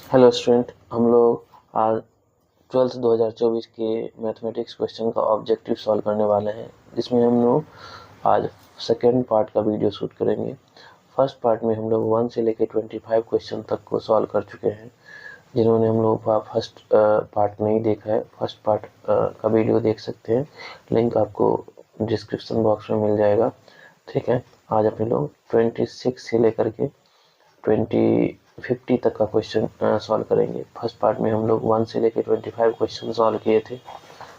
Hello student, हम लोग आज 12th 2024 के मैथमेटिक्स क्वेश्चन का ऑब्जेक्टिव सॉल्व करने वाले हैं, जिसमें हम लोग आज सेकेंड पार्ट का वीडियो शूट करेंगे। फर्स्ट पार्ट में हम लोग 1 से लेकर 25 क्वेश्चन तक को सॉल्व कर चुके हैं। जिन्होंने हम लोग का फर्स्ट पार्ट नहीं देखा है, फर्स्ट पार्ट का वीडियो देख सकते हैं, लिंक आपको डिस्क्रिप्शन बॉक्स में मिल जाएगा। ठीक है, आज अपने लोग 26 से लेकर के 50 तक का क्वेश्चन सॉल्व करेंगे। फर्स्ट पार्ट में हम लोग 1 से लेकर 25 क्वेश्चन सॉल्व किए थे।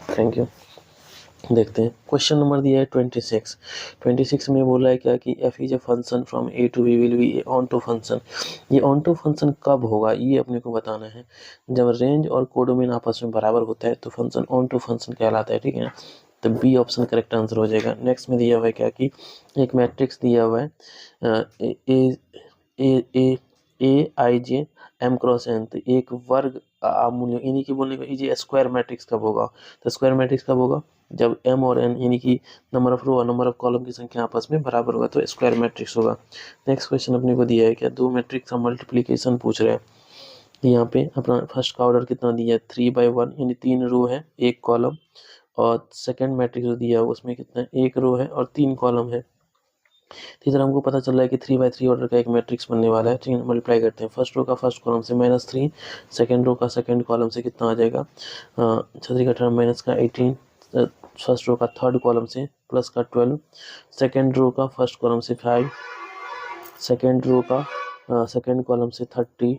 Thank you. देखते हैं, क्वेश्चन नंबर दिया है 26 में बोला है क्या कि f is a function from a to b will be a onto function. ये ऑन टू फंक्शन कब होगा ये अपने को बताना है। जब रेंज और कोडोमेन आपस में बराबर होता है तो फंक्शन ऑन टू फंक्शन कहलाता है। ठीक है, तो बी ऑप्शन करेक्ट आंसर हो जाएगा। नेक्स्ट में दिया हुआ है क्या कि एक मैट्रिक्स दिया हुआ है ए आई जे एम क्रॉस एन, तो एक वर्ग मूल्य यानी कि बोलने का ये स्क्वायर मैट्रिक्स कब होगा। तो स्क्वायर मैट्रिक्स कब होगा जब m और n यानी कि नंबर ऑफ रो और नंबर ऑफ कॉलम की संख्या आपस में बराबर होगा, तो स्क्वायर मैट्रिक्स होगा। नेक्स्ट क्वेश्चन अपने को दिया है क्या दो मैट्रिक्स का मल्टीप्लिकेशन पूछ रहे हैं। यहाँ पे अपना फर्स्ट का ऑर्डर कितना दिया है 3/1 यानी 3 रो है 1 कॉलम, और सेकंड मैट्रिक्स जो दिया है उसमें कितना है 1 रो है और 3 कॉलम है। तीसरा हमको पता चल रहा है कि 3/3 ऑर्डर का एक मैट्रिक्स बनने वाला है। ठीक है, मल्टीप्लाई करते हैं। फर्स्ट रो का फर्स्ट कॉलम से -3, सेकंड रो का सेकंड कॉलम से कितना आ जाएगा 36 का 18 माइनस का 18, फर्स्ट रो का थर्ड कॉलम से प्लस का 12, सेकंड रो का फर्स्ट कॉलम से 5, सेकंड रो का सेकंड कॉलम से 30,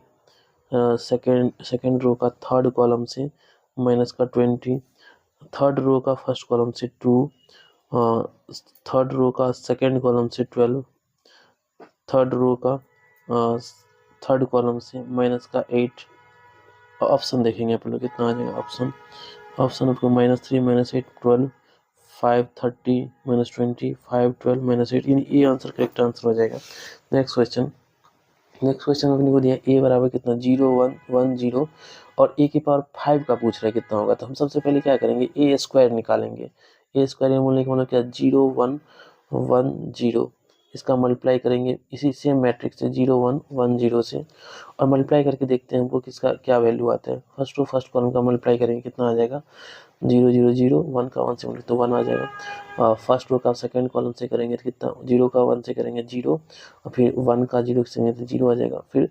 सेकंड रो का थर्ड कॉलम से माइनस का 20, थर्ड रो का फर्स्ट कॉलम से 2, थर्ड रो का सेकंड कॉलम से 12, थर्ड रो का थर्ड कॉलम से माइनस का 8। ऑप्शन देखेंगे आप लोग कितना आ जाएगा। ऑप्शन आपको -3 -8 12, 5 30 -20 5 12 -8, यानी ये आंसर करेक्ट आंसर हो जाएगा। नेक्स्ट क्वेश्चन अपने को दिया a बराबर कितना 0 1 1 0 और a की पावर 5 का पूछ रहा है कितना होगा। तो हम सबसे पहले क्या करेंगे a स्क्वायर निकालेंगे। a स्क्वायर बोलने का मतलब क्या 0 1 1 0, इसका मल्टीप्लाई करेंगे इसी सेम मैट्रिक्स से 0 1 1 0 से, और मल्टीप्लाई करके देखते हैं हमको किसका क्या वैल्यू आता है। फर्स्ट टू फर्स्ट कॉलम का मल्टीप्लाई करेंगे कितना आ जाएगा 0 0 0, 1 का 1 से मल्टीप्लाई तो 1 आ जाएगा। फर्स्ट रो का सेकंड कॉलम से करेंगे तो कितना 0 का 1 से करेंगे 0, और फिर 1 का 0 से करेंगे तो 0 आ जाएगा। फिर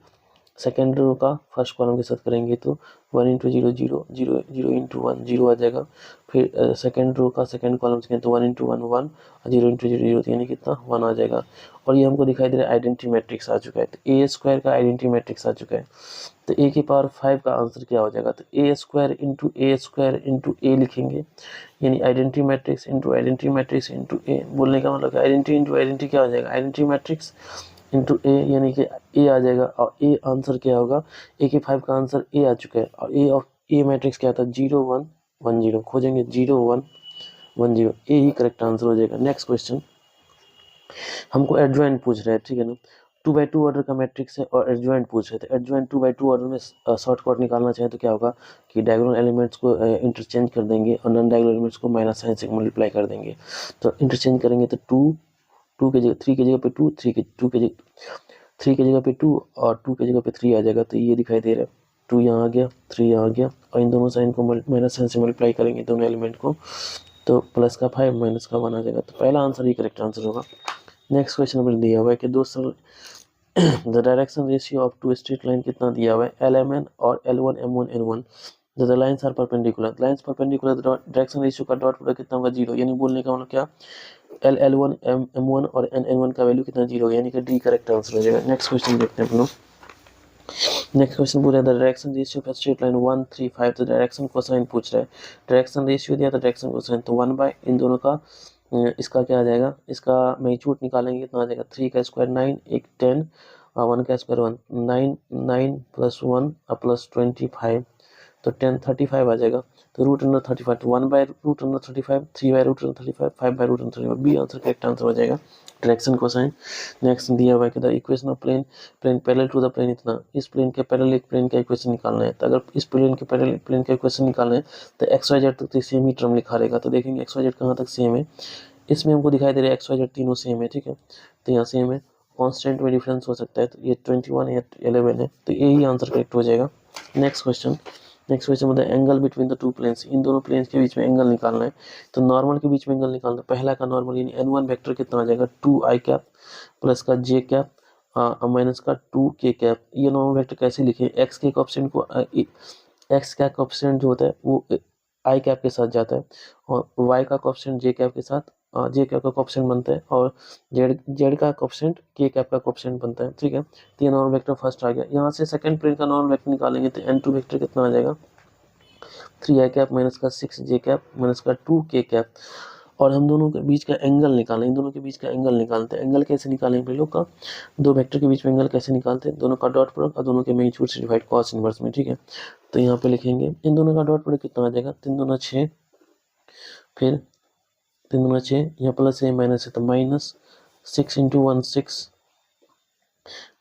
सेकेंड रो का फर्स्ट कॉलम के साथ करेंगे तो 1 इंटू 0 0 0 0 इंटू 1 0 आ जाएगा। फिर सेकेंड रो का सेकेंड कॉलम से करें तो 1 इंटू 1 1 और 0 इंटू 0 0, यानी कितना 1 आ जाएगा। और ये हमको दिखाई दे रहा है आइडेंटिटी मैट्रिक्स आ चुका है, तो ए स्क्वायर का आइडेंटिटी मैट्रिक्स आ चुका है। तो ए की पावर 5 का आंसर क्या हो जाएगा, तो ए स्क्वायर इंटू ए लिखेंगे, यानी आइडेंटिटी मैट्रिक्स इंटू ए। बोलने का मतलब आइडेंटिटी इंटू आइडेंटिटी क्या हो जाएगा आइडेंटिटी मैट्रिक्स इंटू ए, यानी कि ए आ जाएगा। और ए आंसर क्या होगा ए के 5 का आंसर ए आ चुका है। और ए ऑफ ए मैट्रिक्स क्या था 0 1 1 0, खोजेंगे 0 1 1 0, ए ही करेक्ट आंसर हो जाएगा। नेक्स्ट क्वेश्चन हमको एडजॉइंट पूछ रहे हैं। ठीक है ना, 2/2 ऑर्डर का मैट्रिक्स है और एडजॉइंट पूछ रहे थे। एडजॉइंट 2/2 ऑर्डर में शॉर्टकट निकालना चाहे तो क्या होगा कि डायगोनल एलिमेंट्स को इंटरचेंज कर देंगे और नॉन डायगोनल एलिमेंट्स को माइनस साइन से मल्टीप्लाई कर देंगे। तो इंटरचेंज करेंगे तो 2 के जगह 3 की जगह पे 2 3 की 2 के जगह 3 की जगह पे 2 और 2 की जगह पे 3 आ जाएगा। तो ये दिखाई दे रहा है 2 यहाँ आ गया 3 यहाँ आ गया, और इन दोनों साइन को माइनस साइन से मल्टीप्लाई करेंगे दोनों एलिमेंट को, तो प्लस का 5 माइनस का 1 आ जाएगा। तो पहला आंसर ही करेक्ट आंसर होगा। नेक्स्ट क्वेश्चन में दिया हुआ है कि दोस्तों the direction ratio of two straight line कितना दिया हुआ है LMN और L1 M1 N1। The lines are perpendicular, lines perpendicular, direction ratio का डॉट प्रोडक्ट कितना होगा 0, यानी बोलने का मतलब क्या L1 M1 और N1 का वैल्यू कितना 0 होगा, यानी कि डी करेक्ट आंसर हो जाएगा। नेक्स्ट क्वेश्चन देखते हैं हम लोग। नेक्स्ट क्वेश्चन पूछ रहा है the direction ratio of straight line 1 3 5, तो डायरेक्शन कोसाइन पूछ रहा है। डायरेक्शन रेशियो दिया तो डायरेक्शन कोसाइन, तो 1 इन दोनों का इसका क्या आ जाएगा, इसका मैग्नीट्यूड निकालेंगे कितना आ जाएगा 3 का स्क्वायर 9 1 10 और 1 का स्क्वायर 1 9 9 प्लस 1 प्लस 25, तो 10 35 आ जाएगा। तो रूट अंडर 35, तो 1/√35, 3/√35, 5/√35, बी आंसर करेक्ट आंसर हो जाएगा डायरेक्शन कोसाइन। नेक्स्ट दिया हुआ है कि the equation of plane parallel to the plane इतना, इस प्लेन के पैरेलल एक प्लेन का इक्वेशन निकालना है। तो अगर इस प्लेन के पैरेलल प्लेन का इक्वेशन निकालना है तो XYZ तक तो सेम ही टर्म लिखा रहेगा। तो देखेंगे XYZ कहाँ तक सेम है, इसमें हमको दिखाई दे रहा है XYZ तीनों सेम है। ठीक है, तो यहाँ सेम है, कांस्टेंट में डिफरेंस हो सकता है, तो ये 21 या 11 है, तो यही आंसर करेक्ट हो जाएगा। नेक्स्ट क्वेश्चन मतलब angle between the two planes, इन दोनों प्लेन्स के बीच में एंगल निकालना है। तो नॉर्मल के बीच में एंगल निकालना, पहला का नॉर्मल यानी n1 वेक्टर कितना आ जाएगा 2i कैप प्लस का j कैप माइनस का 2k कैप। ये नॉर्मल वेक्टर कैसे लिखे, x के कोएफिशिएंट को x का कोएफिशिएंट जो होता है वो i कैप के साथ जाता है और y का कोएफिशिएंट j कैप के साथ j कैप का कोएफिशिएंट बनता है और z का कोएफिशिएंट k कैप का कोएफिशिएंट बनता है। ठीक है, तो ये नॉर्मल वेक्टर फर्स्ट आ गया। यहाँ से सेकंड प्लेन का नॉर्मल वेक्टर निकालेंगे तो n2 वेक्टर कितना आ जाएगा 3i कैप माइनस का 6j कैप माइनस का 2k कैप। और हम दोनों के बीच का एंगल निकालें, इन दोनों के बीच का एंगल निकालते हैं। एंगल कैसे निकालेंगे लोग का, दो वेक्टर के बीच में एंगल कैसे निकालते हैं, दोनों का डॉट प्रोडक्ट और दोनों के मैग्नीट्यूड से डिवाइड कॉस इनवर्स में। ठीक है, तो यहाँ पे लिखेंगे इन दोनों का डॉट प्रोडक्ट कितना आ जाएगा 3 दूना 6, फिर 3 दूना 6, यहाँ प्लस है माइनस है तो minus 6 into 1 6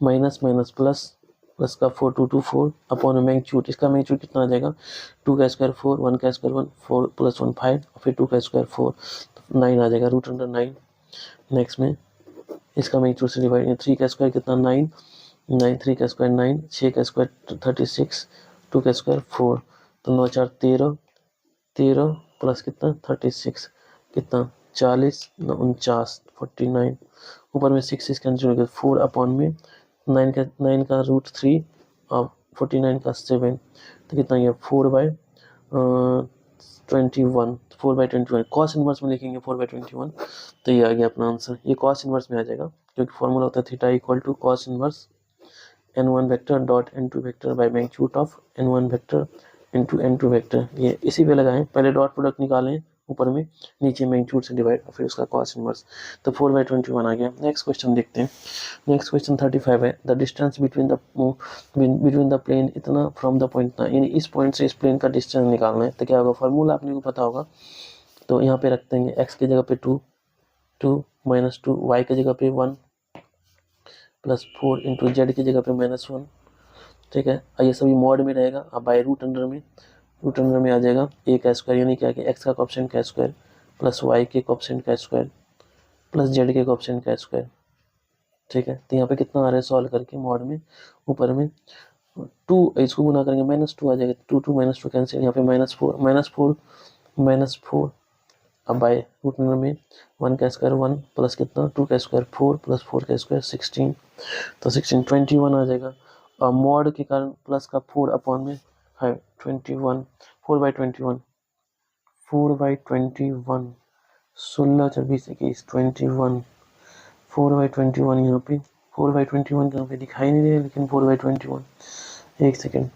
minus minus plus plus का 4 2 2 4 अपॉन मैग्नीट्यूड, इसका मैग्नीट्यूड कितना आ जाएगा 2 का स्क्वायर 4 1 का स्क्वायर 1 4 प्लस 1 5 और फिर 2 का स्क्वायर 4 तो 9 आ जाएगा रूट अंडर 9। नेक्स्ट में इसका मैग्नीट्यूड से डिवाइड, 3 का स्क्वायर कितना 9 9 3 का स्क्वायर 9 6 का स्क्वायर 36 2 का स्क्वायर 4 तो 9 4 13 13 प्लस कितना 36 कितना 40 49 49 ऊपर में 6 6 कैंसिल हो गया 4 अपॉन में 9 का रूट 3 और 49 का 7 तो कितना ये 4/21 कॉस इनवर्स में लिखेंगे 4/21 तो ये आ गया अपना आंसर। ये कॉस इनवर्स में आ जाएगा क्योंकि फॉर्मूला होता है theta equal to cos inverse n1 vector dot n2 vector by magnitude of n1 vector into n2 vector. ये इसी पे लगाएं, पहले डॉट प्रोडक्ट निकालें ऊपर में, नीचे मैग्नीट्यूड से डिवाइड और फिर उसका कॉस इनवर्स तो 4/21 आ गया। नेक्स्ट क्वेश्चन देखते हैं। नेक्स्ट क्वेश्चन 35 है, the distance between the plane इतना फ्रॉम द पॉइंट, यानी इस पॉइंट से इस प्लेन का डिस्टेंस निकालना है। तो क्या होगा, फार्मूला आपने को पता होगा, तो यहाँ पे रखते हैं x की जगह पे 2 माइनस 2 y की जगह पे 1 प्लस 4 इंटू जेड की जगह पे -1। ठीक है, और ये सभी मॉड में रहेगा, अब बाय रूट अंडर में आ जाएगा a का स्क्वायर, यानी क्या कि x का कोएफिशिएंट का स्क्वायर प्लस y के कोएफिशिएंट का स्क्वायर प्लस z के कोएफिशिएंट का स्क्वायर। ठीक है, तो यहाँ पे कितना आ रहा है सॉल्व करके मॉड में, ऊपर में 2 इसको गुना करेंगे -2 आ जाएगा, 2 2 -2 कैंसिल, यहाँ पे -4 अब बाय रूट अंडर में 1 का स्क्वायर 1 प्लस कितना 2 का स्क्वायर 4 प्लस 4 का स्क्वायर 16 तो 16 21 आ जाएगा। और मॉड के कारण प्लस का 4 अपॉन में 21 4/21 16 24 21 21 4/21 यहाँ पे 4/21 यहाँ पे दिखाई नहीं रहा लेकिन 4/21 एक सेकेंड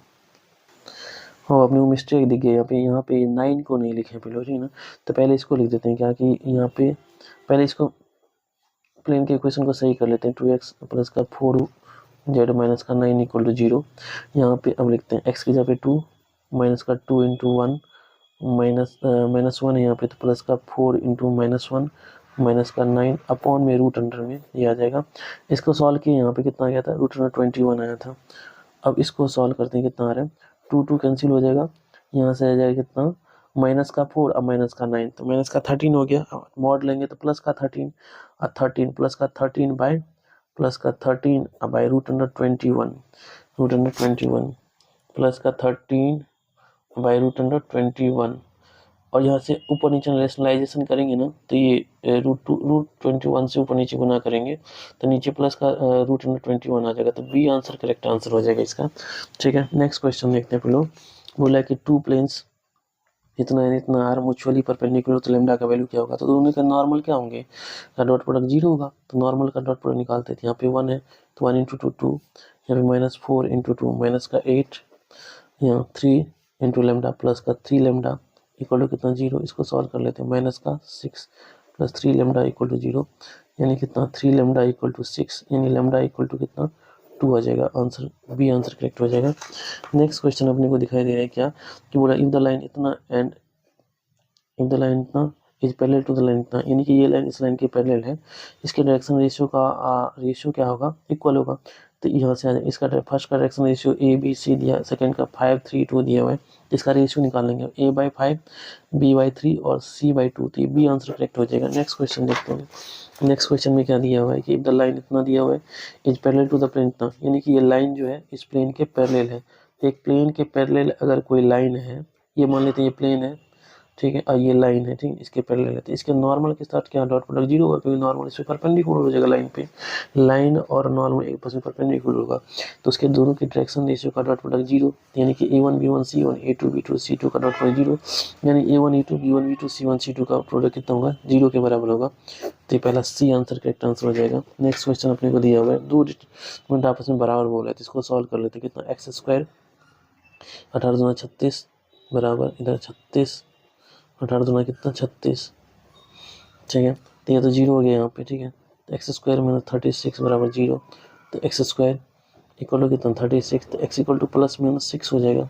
और अपने को मिस्टेक दिख गई यहाँ पे 9 को नहीं लिखे पहले, ठीक है ना, तो पहले इसको लिख देते हैं क्या कि यहाँ पे पहले इसको प्लेन के इक्वेशन को सही कर लेते हैं 2x प्लस का 4z माइनस का 9 इक्वल टू 0। यहाँ पे अब लिखते हैं x की जगह पे 2 माइनस का 2 इंटू 1 -1 यहाँ पे तो प्लस का 4 इंटू -1 माइनस का 9 अपॉन में रूट अंडर में ये आ जाएगा। इसको सॉल्व किए यहाँ पे कितना आ गया था रूट अंडर 21 आया था। अब इसको सॉल्व करते हैं कितना आ रहा है 2 2 कैंसिल हो जाएगा, यहाँ से आ जाएगा कितना माइनस का 4 और माइनस का 9 तो माइनस का 13 हो गया। मॉड लेंगे तो प्लस का 13 और 13 प्लस का 13 बाय प्लस का 13 बाय रूट अंडर 21 प्लस का 13 बाय रूट अंडर 21 और यहाँ से ऊपर नीचे रेशनलाइजेशन करेंगे ना तो ये रूट 21 से ऊपर नीचे गुना करेंगे तो नीचे प्लस का रूट अंडर 21 आ जाएगा, तो बी आंसर करेक्ट आंसर हो जाएगा इसका। ठीक है, नेक्स्ट क्वेश्चन देखते हैं। लोग बोला कि टू प्लेन्स इतना आर म्यूचुअली परपेंडिकुलर तो लेमडा का वैल्यू क्या होगा, तो दोनों का नॉर्मल क्या होंगे, का डॉट प्रोडक्ट 0 होगा, तो नॉर्मल का डॉट प्रोडक्ट निकालते थे। यहाँ पे 1 है तो 1 इंटू 2 2, यहाँ पे -4 इंटू 2 माइनस का 8, यहाँ 3 इंटू लेमडा प्लस का 3 लेमडा इक्वल टू कितना 0। इसको सॉल्व कर लेते हैं, माइनस का 6 प्लस 3 लेमडा इक्वल टू 0 यानी कितना 3 लेमडा इक्वल टू 6 यानी लेमडा इक्वल टू कितना 2 आ जाएगा। आंसर बी आंसर करेक्ट हो जाएगा। नेक्स्ट क्वेश्चन अपने को दिखाई दे रहा है क्या कि बोला इफ द लाइन इतना एंड इफ द लाइन इतना is parallel to the line इतना, यानी कि ये लाइन इस लाइन के पैरेलल है, इसके डायरेक्शन रेशियो का रेशियो क्या होगा इक्वल होगा। तो यहाँ से इसका फर्स्ट का direction ratio A B C दिया, सेकंड का 5 3 2 दिया हुआ है, इसका रेशियो निकालेंगे a/5 b/3 और c/2, तो ये बी आंसर करेक्ट हो जाएगा। नेक्स्ट क्वेश्चन देखते हैं। नेक्स्ट क्वेश्चन में क्या दिया हुआ है कि इफ द लाइन इतना दिया हुआ है is parallel to the plane इतना, यानी कि ये लाइन जो है इस प्लेन के पैरेलल है, एक प्लेन के पैरेलल अगर कोई लाइन है, ये मान लेते हैं ये प्लेन है, ठीक है, और ये लाइन है, ठीक है, इसके पैरेलल है, तो इसके नॉर्मल के साथ क्या डॉट प्रोडक्ट 0 होगा, क्योंकि नॉर्मल इसमें परपेंडिकुलर हो जाएगा लाइन पे, लाइन और नॉर्मल एक दूसरे परपेंडिकुलर होगा, तो उसके दोनों की डायरेक्शन रेशियो का डॉट प्रोडक्ट 0, यानी कि a1 b1 c1 a2 b2 c2 का डॉट प्रोडक्ट 0, यानी a1 a2 b1 b2 c1 c2 का प्रोडक्ट कितना होगा, 0 के बराबर होगा। तो ये पहला सी आंसर करेक्ट आंसर हो जाएगा। नेक्स्ट क्वेश्चन अपने को दिया हुआ है, दो डिटरमिनेंट आपस में बराबर बोला है, तो इसको सॉल्व कर लेते हैं। कितना, एक्स स्क्वायर 18 दूना 36 बराबर इधर 36, 18 दूना कितना 36, ठीक है, तो ये तो 0 हो गया यहाँ पे, ठीक है, तो एक्स स्क्वायर माइनस 36 बराबर 0, तो एक्स स्क्वायर इक्वल टू कितना 36, तो x equal two plus minus 6 हो जाएगा,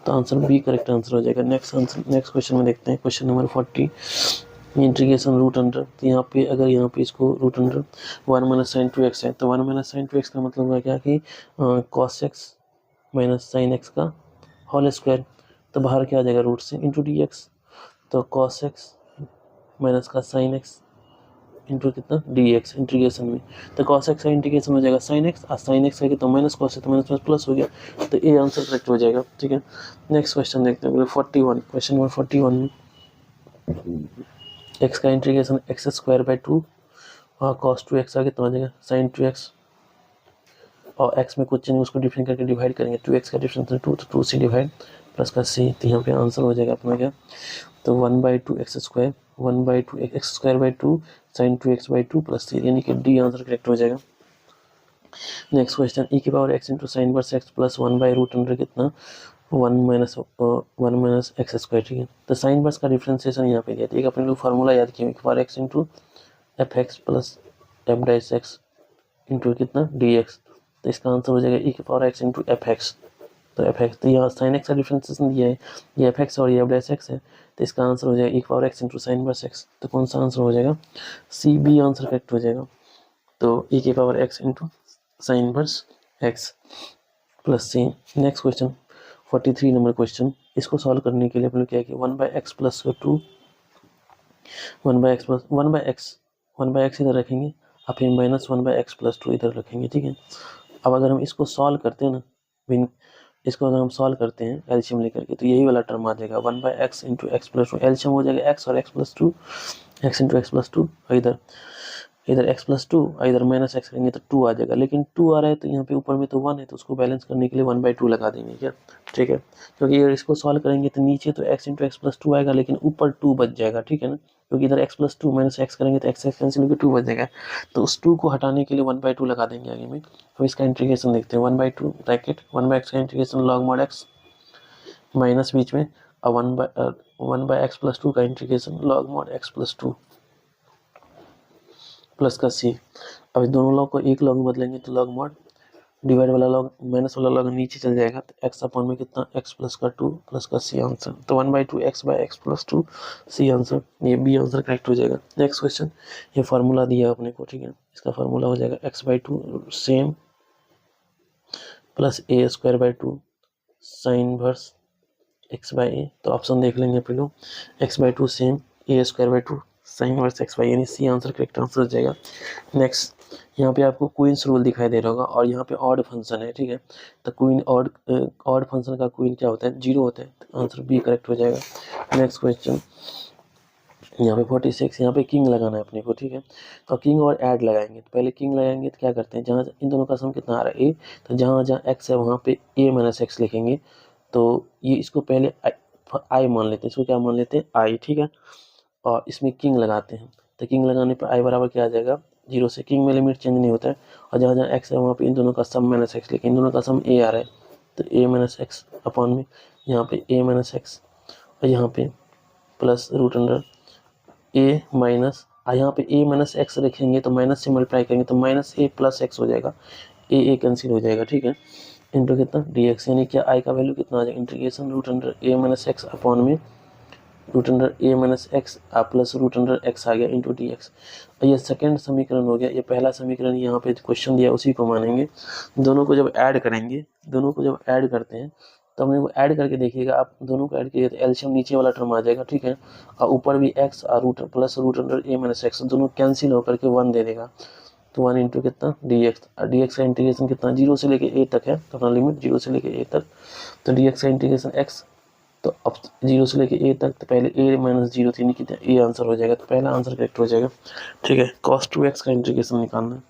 तो आंसर बी करेक्ट आंसर हो जाएगा। नेक्स्ट क्वेश्चन में देखते हैं, question number 40, integration root under, तो यहाँ पे अगर यहाँ पे इसको root under 1 minus sign 2x है, तो 1 माइनस साइन 2x का मतलब है क्या कि cos x minus sine x का होल स्क्वायर, तो बाहर क्या आ जाएगा रूट से इंटू डी एक्स, तो कॉस एक्स माइनस का साइन एक्स इंटू कितना डी एक्स इंटीग्रेशन में, तो कॉस एक्स का इंटीग्रेशन हो जाएगा साइन एक्स, और साइन एक्स का कितना माइनस कॉस है, तो माइनस प्लस हो गया, तो ये आंसर करेक्ट हो जाएगा, ठीक है। नेक्स्ट क्वेश्चन देखते हैं 41, क्वेश्चन नंबर 41 में एक्स का इंटीग्रेशन एक्स स्क्वायर बाई 2 और कॉस 2x का कितना हो जाएगा साइन 2x, और x में कुछ नहीं उसको डिफरेंट करके डिवाइड करेंगे, 2x का डिफरेंस है 2, तो 2 से डिवाइड प्लस का c, तो यहाँ पे आंसर हो जाएगा अपना क्या, तो 1/2 x square 1/2 x square by 2 sine 2x by 2 plus c, यानी कि डी आंसर करेक्ट हो जाएगा। नेक्स्ट क्वेश्चन e की power x into sine verse x plus 1/√अंडर कितना 1 माइनस एक्स स्क्वायर, ठीक है, तो साइन वर्स का डिफरेंशिएशन यहाँ पे दिया, तो एक अपने लोग फार्मूला याद किया, e की power x into F x plus F dash x into कितना डी एक्स, तो इसका आंसर हो जाएगा e की power x into F x, तो एफ एक्स, तो यहाँ साइन एक्स का डिफरेंशिएशन दिया है, ये एफ एक्स और ये एफ डैश एक्स है, तो इसका आंसर हो जाएगा e की power x into sine verse x, तो कौन सा आंसर हो जाएगा, सी बी आंसर करेक्ट हो जाएगा, तो e की power x into sine verse x plus C. Next question 43 number question, इसको सॉल्व करने के लिए अपन लोग क्या किया 1/x plus 2 1/x plus 1/x इधर रखेंगे और फिर माइनस 1/x प्लस 2 इधर रखेंगे, ठीक है। अब अगर हम इसको सॉल्व करते हैं ना, इसको अगर हम सॉल्व करते हैं एलसीएम लेकर के, तो यही वाला टर्म आ जाएगा 1/x into x plus 2, LCM हो जाएगा x और x plus 2, x into x plus 2, और इधर x प्लस 2 और इधर माइनस x करेंगे तो 2 आ जाएगा, लेकिन 2 आ रहा है तो यहाँ पे ऊपर में तो 1 है, तो उसको बैलेंस करने के लिए 1/2 लगा देंगे क्या, ठीक है, क्योंकि अगर इसको सॉल्व करेंगे तो नीचे तो x इंटू एक्स प्लस 2 आएगा, लेकिन ऊपर 2 बच जाएगा, ठीक है ना, क्योंकि इधर x प्लस 2 माइनस x करेंगे तो x कैंसिल होकर 2 बच जाएगा, तो उस 2 को हटाने के लिए 1/2 लगा देंगे आगे में। अब इसका इंटीग्रेशन देखते हैं 1/2 ब्रैकेट 1/x का integration log mod x minus बीच में, और 1/x प्लस 2 का integration log mod x plus 2 plus का c। अब दोनों लॉग को एक लॉग में बदलेंगे तो लॉग मॉड डिवाइड वाला लॉग माइनस वाला लॉग नीचे चल जाएगा, तो x अपॉन में कितना x प्लस का 2 प्लस का c आंसर, तो 1/2 x प्लस 2 c आंसर, ये बी आंसर करेक्ट हो जाएगा। नेक्स्ट क्वेश्चन, ये फार्मूला दिया अपने को, ठीक है, इसका फार्मूला हो जाएगा x/2 same plus a square by 2 sine verse x/a, तो ऑप्शन देख लेंगे आप लोग, x/2 same a square by 2 sine verse x/a, यानी सी आंसर करेक्ट आंसर हो जाएगा। नेक्स्ट, यहाँ पे आपको क्वींस रूल दिखाई दे रहा होगा और यहाँ पे ऑड फंक्शन है, ठीक है, तो क्वीन ऑड फंक्शन का क्वीन क्या होता है 0 होता है, तो आंसर बी करेक्ट हो जाएगा। नेक्स्ट क्वेश्चन, यहाँ पे 46, यहाँ पे किंग लगाना है अपने को, ठीक है, तो किंग और ऐड लगाएंगे, तो पहले किंग लगाएंगे तो क्या करते हैं, जहाँ इन दोनों का सम कितना आ रहा है a, तो जहाँ जहाँ x है वहाँ पे a माइनस एक्स लिखेंगे, तो ये इसको पहले i मान लेते हैं, इसको क्या मान लेते हैं i, ठीक है, और इसमें किंग लगाते हैं, तो किंग लगाने पर i बराबर क्या आ जाएगा 0 से, किंग में लिमिट चेंज नहीं होता है, और जहाँ जहाँ x है वहाँ पे इन दोनों का सम माइनस एक्स लिखें, इन दोनों का सम a आ रहा है, तो a माइनस एक्स अपॉन में यहाँ पे a माइनस एक्स, और यहाँ पे plus root under a minus, यहाँ पे a माइनस एक्स रखेंगे तो माइनस से मल्टीप्लाई करेंगे तो माइनस a प्लस एक्स हो जाएगा, a कैंसिल हो जाएगा, ठीक है, इंटू कितना dx, यानी क्या i का वैल्यू कितना आ जाएगा integration root under a minus x upon में root under a minus x plus root under x आ गया इंटू डी एक्स। ये सेकेंड समीकरण हो गया, ये पहला समीकरण यहाँ पे क्वेश्चन दिया उसी को मानेंगे, दोनों को जब ऐड करेंगे, दोनों को जब ऐड करते हैं तो हमने वो ऐड करके देखिएगा, आप दोनों को ऐड कीजिए तो एलसीएम नीचे वाला टर्म आ जाएगा, ठीक है, और ऊपर भी एक्स और root plus root under a minus x दोनों कैंसिल होकर के 1 दे देगा, तो 1 इंटू कितना डी एक्स, डी एक्स का इंटीग्रेशन कितना 0 से लेके a तक है, तो अपना लिमिट 0 से लेके a तक तो डी एक्स का इंटीग्रेशन एक्स, तो अब 0 से लेके a तक, तो पहले a माइनस 0 थी, कितना a आंसर हो जाएगा, तो पहला आंसर करेक्ट हो जाएगा। ठीक है, cos 2x का इंटीग्रेशन निकालना है,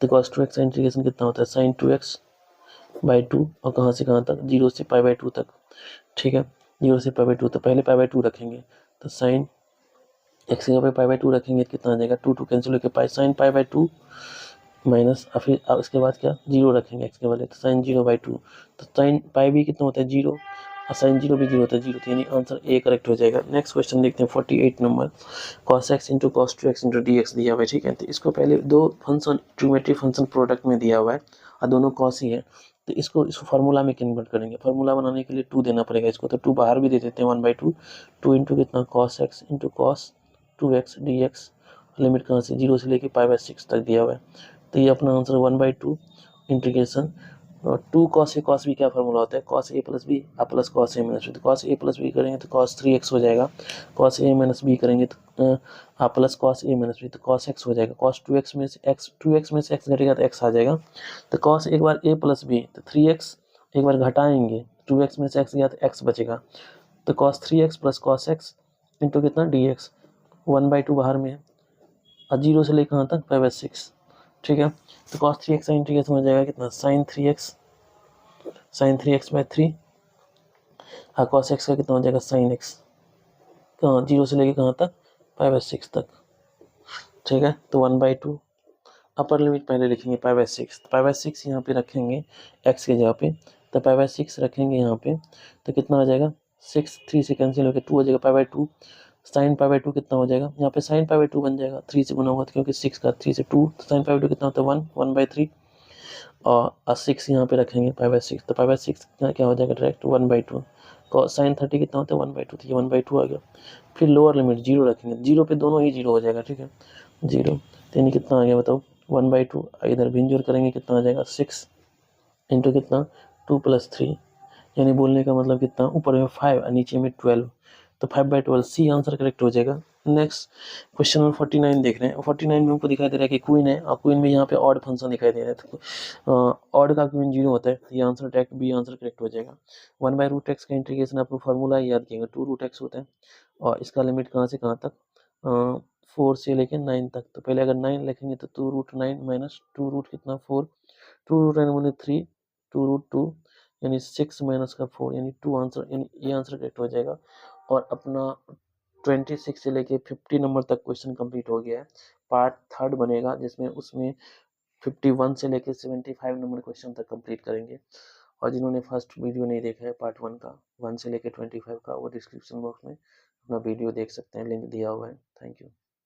तो cos 2x का इंटीग्रेशन कितना होता है, sin 2x बाई 2, और कहाँ से कहाँ तक, 0 से पाई बाई 2 तक। ठीक है, 0 से पाई बाई 2, तो पहले पाई बाई 2 रखेंगे, तो साइन एक्स की जगह पाई बाई 2 रखेंगे, कितना आ जाएगा, 2 कैंसिल होकर पाई, साइन पाई बाई 2 माइनस, और फिर इसके बाद क्या, 0 रखेंगे एक्स के वाले, तो साइन 0 बाई 2, तो साइन पाई भी कितना होता है 0, और साइन 0 भी 0 होता है 0, तो यानी आंसर ए करेक्ट हो जाएगा। नेक्स्ट क्वेश्चन देखते हैं 48 number, cos x into cos 2x into D x दिया हुआ है। ठीक है, तो इसको पहले दो फंक्शन ट्रिमेट्री फंक्शन प्रोडक्ट में दिया हुआ है और दोनों cos ही है, तो इसको फार्मूला में कन्वर्ट करेंगे। फार्मूला बनाने के लिए 2 देना पड़ेगा इसको, तो 2 बाहर भी दे देते हैं 1/2, 2 इंटू कितना cos x into cos 2x D x, limit कहाँ से 0 से लेके पाई/6 तक दिया हुआ है, तो ये अपना answer 1/2 integration 2 cos a cos b क्या फार्मूला होता है, cos a plus b plus cos a minus b, तो cos a प्लस बी करेंगे तो cos 3x हो जाएगा, cos a माइनस बी करेंगे तो plus cos a minus b, तो cos x हो जाएगा, cos 2x में से x घटेगा तो x आ जाएगा, तो cos एक बार a प्लस बी, तो 3x एक बार घटाएंगे, 2x में से x गया तो x बचेगा, तो cos 3x plus cos x into कितना dx, 1/2 बाहर में है, और 0 से लेकर कहाँ तक पाई/6। ठीक है, तो cos 3x का इंटीग्रेशन हो जाएगा कितना, sin 3x बाई 3, और cos x का कितना हो जाएगा sin x, कहाँ 0 से लेके कहाँ तक पाई/6 तक। ठीक है, तो 1/2 अपर लिमिट पहले लिखेंगे पाई/6, तो पाई/6 यहाँ पे रखेंगे x की जगह पे, तो पाई/6 रखेंगे यहाँ पे, तो कितना हो जाएगा 6, 3 से कैंसिल होकर 2 हो जाएगा, पाई/2 साइन पाई/2 कितना हो जाएगा, यहाँ पे साइन पाई/2 बन जाएगा, 3 से गुना होगा क्योंकि 6 का 3 से 2, तो साइन पाई/2 कितना होता है 1/3, और 6 यहाँ पे रखेंगे पाई/6, तो पाई/6 क्या हो जाएगा डायरेक्ट 1/2, साइन 30 कितना होता है 1/2, तो ये 1/2 आ गया। फिर लोअर लिमिट 0 रखेंगे, 0 पे दोनों ही 0 हो जाएगा। ठीक है, 0, तो यानी कितना आ गया बताओ 1/2, इधर भिंजोर करेंगे कितना आ जाएगा 6 इंटू कितना 2 + 3, यानी बोलने का मतलब कितना, ऊपर में 5 और नीचे में 12, तो 5/12 सी आंसर करेक्ट हो जाएगा। नेक्स्ट क्वेश्चन नंबर 49 देख रहे हैं, 49 में हमको दिखाई दे रहा है कि क्वीन है, और क्वीन में यहाँ पे ऑड फंक्शन दिखाई दे रहा है, तो ऑड का क्वीन 0 होता है, तो ये answer direct B answer correct हो जाएगा। 1/√x का इंटीग्रेशन आपको फार्मूला याद किएगा, 2√x होता है, और इसका लिमिट कहाँ से कहाँ तक 4 से लेके 9 तक, तो पहले अगर 9 लिखेंगे तो 2√9 माइनस 2 कितना 4, 2√9 बोले 3, 2√2 यानी 6 माइनस का 4, यानी 2 आंसर, यानी ये आंसर करेक्ट हो जाएगा। और अपना 26 से लेके 50 नंबर तक क्वेश्चन कंप्लीट हो गया है। पार्ट 3 बनेगा जिसमें उसमें 51 से लेके 75 नंबर क्वेश्चन तक कंप्लीट करेंगे। और जिन्होंने फर्स्ट वीडियो नहीं देखा है पार्ट 1 का 1 से लेके 25 का, वो डिस्क्रिप्शन बॉक्स में अपना वीडियो देख सकते हैं, लिंक दिया हुआ है। Thank you.